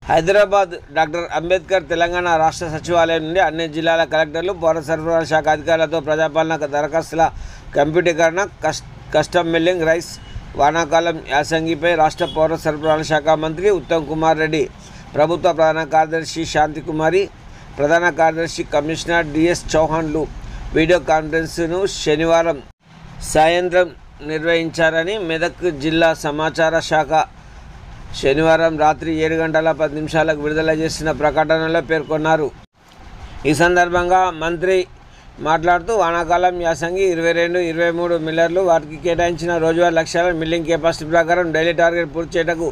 Hyderabad doctor Ambedkar Telangana రాష్ట్ర సచివాలయం నుండి అన్ని జిల్లాల కలెక్టర్లు, పౌర సరఫరాల శాఖ అధికారులతో ప్రజాపాలన దరఖాస్తుల కంప్యూటీకరణ, కస్టమ్ మిల్లింగ్, రైస్, వానాకాలం యాసంగిపై రాష్ట్ర పౌర సరఫరాల శాఖ మంత్రి ఉత్తమ్ కుమార్ రెడ్డి, ప్రభుత్వ ప్రధాన కార్యదర్శి శాంతికుమారి, ప్రధాన కార్యదర్శి కమిషనర్ డిఎస్ చౌహాన్లు వీడియో కాన్ఫరెన్స్ను శనివారం సాయంత్రం నిర్వహించారని మెదక్ జిల్లా సమాచార శాఖ శనివారం రాత్రి 7 గంటల 10 నిమిషాలకు విడుదల చేసిన ప్రకటనలో పేర్కొన్నారు. ఈ సందర్భంగా మంత్రి మాట్లాడుతూ వానాకాలం యాసంగి 22-23 మిల్లర్లు వారికి కేటాయించిన రోజువారీ లక్ష్యాల మిల్లింగ్ కెపాసిటీ ప్రకారం డైలీ టార్గెట్ పూర్తి చేయటకు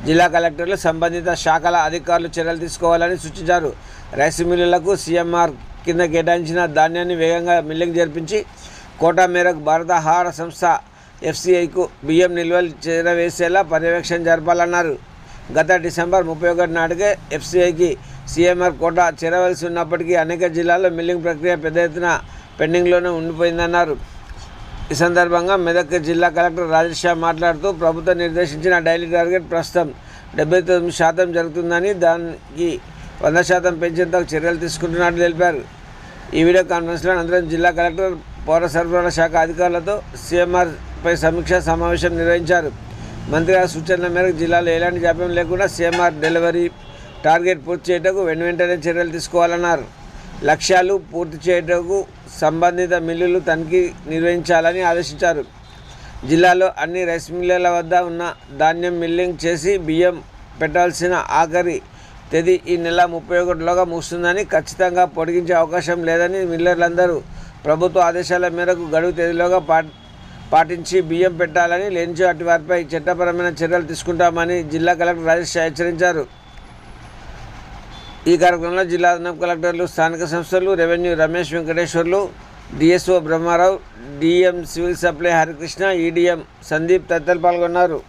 జిల్లా కలెక్టర్లు, సంబంధిత శాఖల అధికారులు చర్యలు తీసుకోవాలని సూచించారు. రైస్ మిల్లులకు సీఎంఆర్ కింద కేటాయించిన ధాన్యాన్ని వేగంగా మిల్లింగ్ జరిపించి కోటా మేరకు భారత ఆహార సంస్థ ఎఫ్సిఐకు బియ్యం నిల్వలు చేరవేసేలా పర్యవేక్షణ జరపాలన్నారు. గత డిసెంబర్ 31 నాటికే ఎఫ్సిఐకి సీఎంఆర్ కోటా చేరవలసి ఉన్నప్పటికీ అనేక జిల్లాల్లో మిల్లింగ్ ప్రక్రియ పెద్ద ఎత్తున పెండింగ్లోనే ఉండిపోయిందన్నారు. ఈ సందర్భంగా మెదక్ జిల్లా కలెక్టర్ రాజేష్ మాట్లాడుతూ ప్రభుత్వం నిర్దేశించిన డైలీ టార్గెట్ ప్రస్తుతం 79% జరుగుతుందని, దానికి 100% పెంచేందుకు చర్యలు తీసుకుంటున్నట్లు తెలిపారు. ఈ వీడియో కాన్ఫరెన్స్లో అనంతరం జిల్లా కలెక్టర్, పౌర సరఫరాల శాఖ అధికారులతో సీఎంఆర్పై సమీక్షా సమావేశం నిర్వహించారు. మంత్రి గారి సూచనల మేరకు జిల్లాలో ఎలాంటి జాప్యం లేకుండా సీఎంఆర్ డెలివరీ టార్గెట్ పూర్తి చేయటకు వెంటనే చర్యలు తీసుకోవాలన్నారు. లక్ష్యాలు పూర్తి చేయటకు సంబంధిత మిల్లులు తనిఖీ నిర్వహించాలని ఆదేశించారు. జిల్లాలో అన్ని రైస్ మిల్లుల వద్ద ఉన్న ధాన్యం మిల్లింగ్ చేసి బియ్యం పెట్టాల్సిన ఆఖరి తేదీ ఈ నెల 31లోగా ముగుస్తుందని, ఖచ్చితంగా పొడిగించే అవకాశం లేదని మిల్లర్లందరూ ప్రభుత్వ ఆదేశాల మేరకు గడువు తేదీలోగా పాటించి బియ్యం పెట్టాలని, లేనిచో అటు వారిపై చట్టపరమైన చర్యలు తీసుకుంటామని జిల్లా కలెక్టర్ రాజేష్ హెచ్చరించారు. ఈ కార్యక్రమంలో జిల్లా అదనపు కలెక్టర్లు, స్థానిక సంస్థలు, revenue Ramesh Venkateswarlu, DSO Brahmarao, DM civil supply Harikrishna, EDM Sandeep తదితరులు పాల్గొన్నారు.